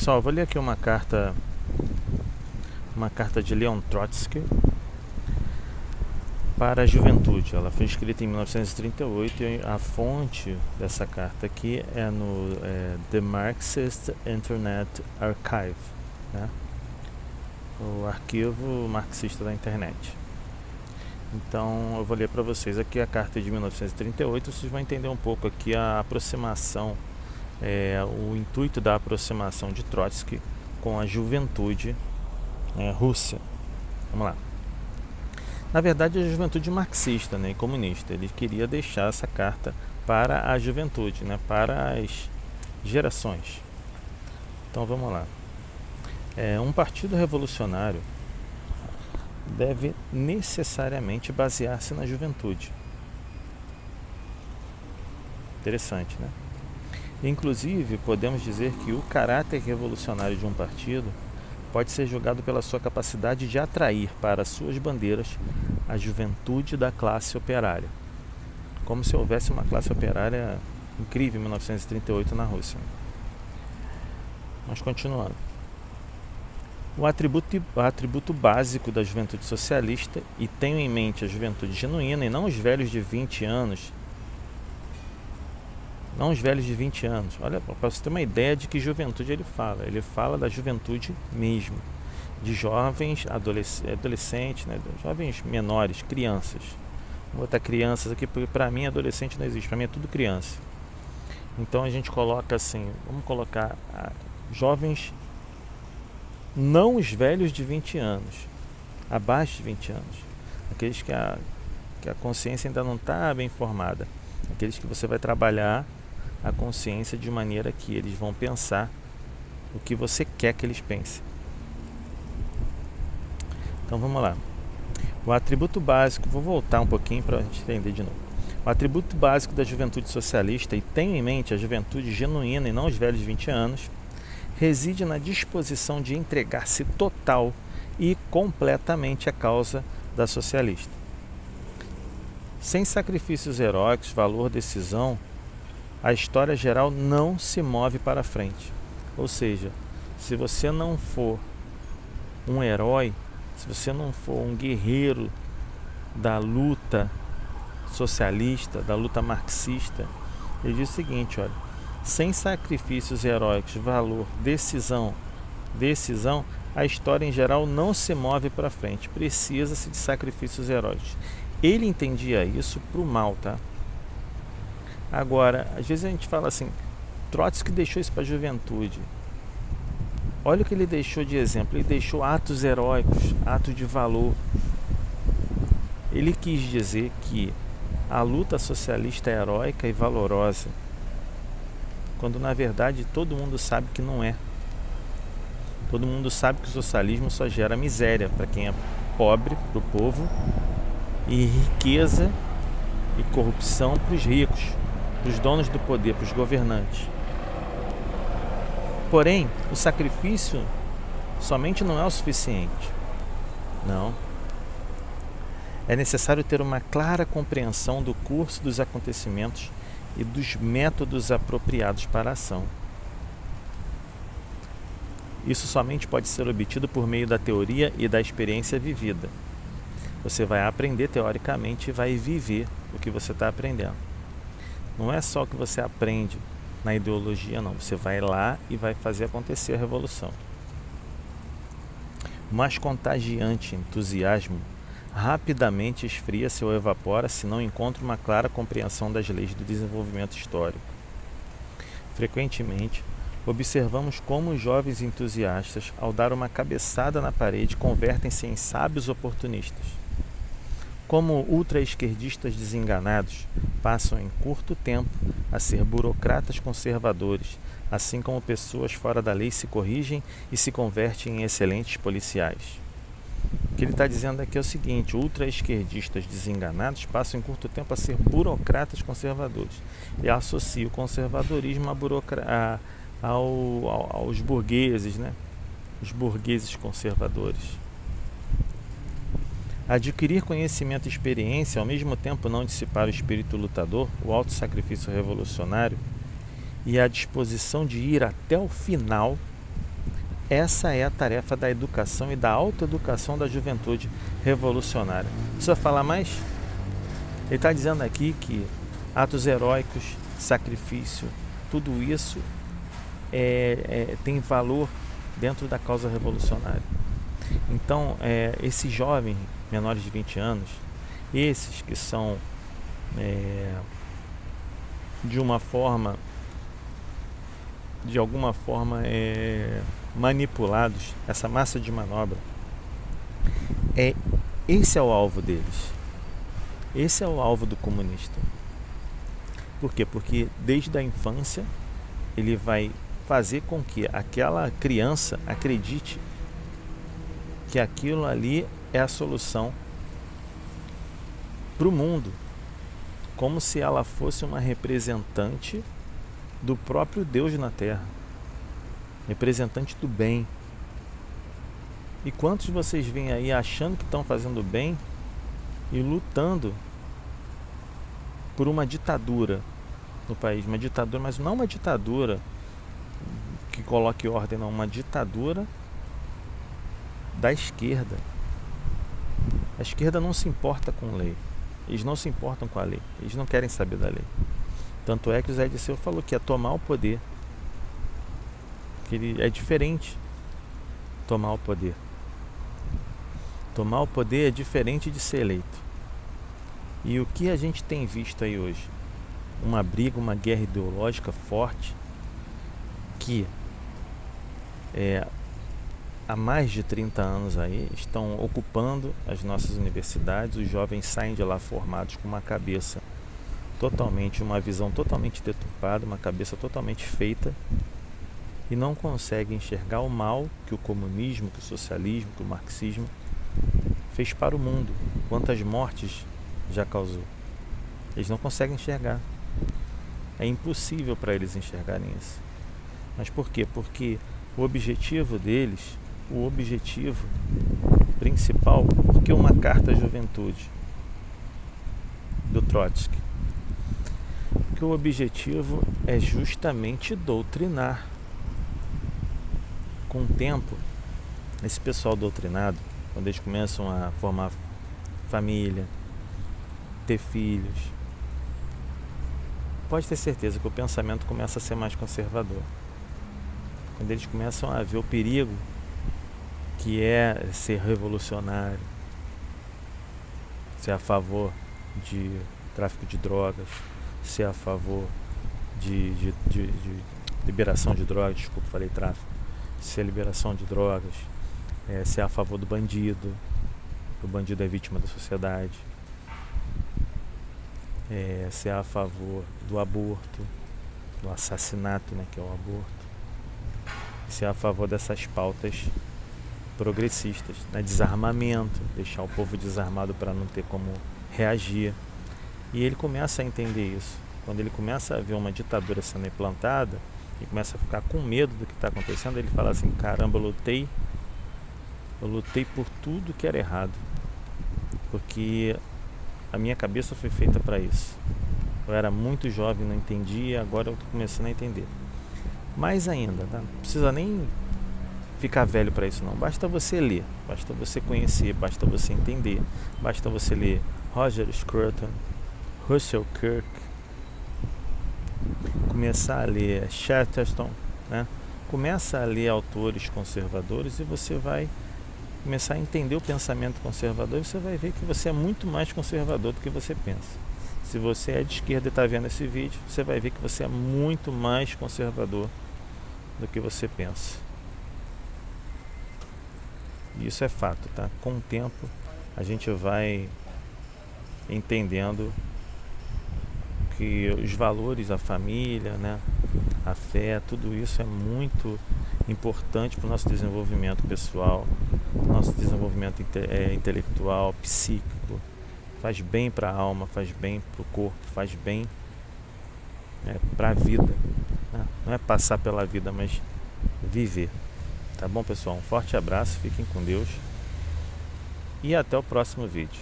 Pessoal, vou ler aqui uma carta de Leon Trotsky para a juventude. Ela foi escrita em 1938 e a fonte dessa carta aqui é no The Marxist Internet Archive, né? O arquivo marxista da internet. Então eu vou ler para vocês aqui a carta de 1938. Vocês vão entender um pouco aqui a aproximação, o intuito da aproximação de Trotsky com a juventude russa. Vamos lá. Na verdade, a juventude marxista, né, e comunista. Ele queria deixar essa carta para a juventude, né, para as gerações. Então vamos lá. Um partido revolucionário deve necessariamente basear-se na juventude. Interessante, né? Inclusive, podemos dizer que o caráter revolucionário de um partido pode ser julgado pela sua capacidade de atrair para suas bandeiras a juventude da classe operária. Como se houvesse uma classe operária incrível em 1938 na Rússia. Mas continuando. O atributo básico da juventude socialista, e tenho em mente a juventude genuína e não os velhos de 20 anos. Não os velhos de 20 anos. Olha, para você ter uma ideia de que juventude ele fala. Ele fala da juventude mesmo. De jovens, adolescentes, né? Jovens menores, crianças. Vou botar crianças aqui, porque para mim adolescente não existe. Para mim é tudo criança. Então a gente coloca assim, vamos colocar jovens, não os velhos de 20 anos. Abaixo de 20 anos. Aqueles que a consciência ainda não está bem formada. Aqueles que você vai trabalhar a consciência de maneira que eles vão pensar o que você quer que eles pensem. Então vamos lá. O atributo básico, vou voltar um pouquinho para a gente entender de novo. O atributo básico da juventude socialista, e tenho em mente a juventude genuína e não os velhos de 20 anos, reside na disposição de entregar-se total e completamente à causa da socialista. Sem sacrifícios heróicos, valor, decisão, a história geral não se move para frente. Ou seja, se você não for um herói, se você não for um guerreiro da luta socialista, da luta marxista, ele diz o seguinte, olha, sem sacrifícios heróicos, valor, decisão, a história em geral não se move para frente. Precisa-se de sacrifícios heróicos. Ele entendia isso para o mal, tá? Agora, às vezes a gente fala assim, Trotsky deixou isso para a juventude. Olha o que ele deixou de exemplo. Ele deixou atos heróicos, atos de valor. Ele quis dizer que a luta socialista é heróica e valorosa, quando na verdade todo mundo sabe que não é. Todo mundo sabe que o socialismo só gera miséria para quem é pobre, para o povo, e riqueza e corrupção para os ricos, para os donos do poder, para os governantes. Porém, o sacrifício somente não é o suficiente. Não. É necessário ter uma clara compreensão do curso dos acontecimentos e dos métodos apropriados para a ação. Isso somente pode ser obtido por meio da teoria e da experiência vivida. Você vai aprender teoricamente e vai viver o que você está aprendendo. Não é só o que você aprende na ideologia, não. Você vai lá e vai fazer acontecer a revolução. O mais contagiante entusiasmo rapidamente esfria-se ou evapora se não encontra uma clara compreensão das leis do desenvolvimento histórico. Frequentemente, observamos como os jovens entusiastas, ao dar uma cabeçada na parede, convertem-se em sábios oportunistas. Como ultra-esquerdistas desenganados, passam em curto tempo a ser burocratas conservadores, assim como pessoas fora da lei se corrigem e se convertem em excelentes policiais. O que ele está dizendo aqui é o seguinte: ultra-esquerdistas desenganados passam em curto tempo a ser burocratas conservadores. E associa o conservadorismo aos burgueses, né? Os burgueses conservadores. Adquirir conhecimento e experiência, ao mesmo tempo não dissipar o espírito lutador, o autossacrifício revolucionário e a disposição de ir até o final, Essa é a tarefa da educação e da autoeducação da juventude revolucionária. Precisa falar mais? Ele está dizendo aqui que atos heróicos, sacrifício, tudo isso tem valor dentro da causa revolucionária. Então, esses jovens menores de 20 anos, esses que são de alguma forma manipulados, essa massa de manobra, esse é o alvo deles. Esse é o alvo do comunista. Por quê? Porque desde a infância ele vai fazer com que aquela criança acredite que aquilo ali é a solução para o mundo, como se ela fosse uma representante do próprio Deus na Terra, representante do bem. E quantos de vocês vêm aí achando que estão fazendo bem e lutando por uma ditadura no país, uma ditadura, mas não uma ditadura que coloque ordem, não, uma ditadura da esquerda. A esquerda não se importa com lei, eles não se importam com a lei, eles não querem saber da lei. Tanto é que o Zé Dirceu falou que é tomar o poder, que é diferente tomar o poder. Tomar o poder é diferente de ser eleito. E o que a gente tem visto aí hoje? Uma briga, uma guerra ideológica forte que há mais de 30 anos aí estão ocupando as nossas universidades. Os jovens saem de lá formados com uma cabeça totalmente, uma visão totalmente deturpada, uma cabeça totalmente feita, e não conseguem enxergar o mal que o comunismo, que o socialismo, que o marxismo fez para o mundo, quantas mortes já causou. Eles não conseguem enxergar. É impossível para eles enxergarem isso. Mas por quê? Porque o objetivo deles, o objetivo principal, porque uma carta à juventude do Trotsky, que o objetivo é justamente doutrinar. Com o tempo, esse pessoal doutrinado, quando eles começam a formar família, ter filhos, pode ter certeza que o pensamento começa a ser mais conservador. Quando eles começam a ver o perigo que é ser revolucionário, ser a favor de tráfico de drogas, ser a favor de liberação de drogas, desculpa, falei tráfico, ser a liberação de drogas, ser a favor do bandido, que o bandido é vítima da sociedade, ser a favor do aborto, do assassinato, né, que é o aborto, ser a favor dessas pautas progressistas, né, desarmamento, deixar o povo desarmado para não ter como reagir. E ele começa a entender isso. Quando ele começa a ver uma ditadura sendo implantada e começa a ficar com medo do que está acontecendo, ele fala assim: caramba, eu lutei por tudo que era errado, porque a minha cabeça foi feita para isso. Eu era muito jovem, não entendia, agora eu estou começando a entender. Mais ainda, tá? Não precisa nem ficar velho para isso não, basta você ler, basta você conhecer, basta você entender, basta você ler Roger Scruton, Russell Kirk, começar a ler Chesterton, né? Começa a ler autores conservadores e você vai começar a entender o pensamento conservador, e você vai ver que você é muito mais conservador do que você pensa. Se você é de esquerda e está vendo esse vídeo, você vai ver que você é muito mais conservador do que você pensa. E isso é fato, tá? Com o tempo a gente vai entendendo que os valores, a família, né, a fé, tudo isso é muito importante para o nosso desenvolvimento pessoal, nosso desenvolvimento intelectual, psíquico. Faz bem para a alma, faz bem para o corpo, faz bem para a vida, né? Não é passar pela vida, mas viver. Tá bom, pessoal? Um forte abraço, fiquem com Deus e até o próximo vídeo.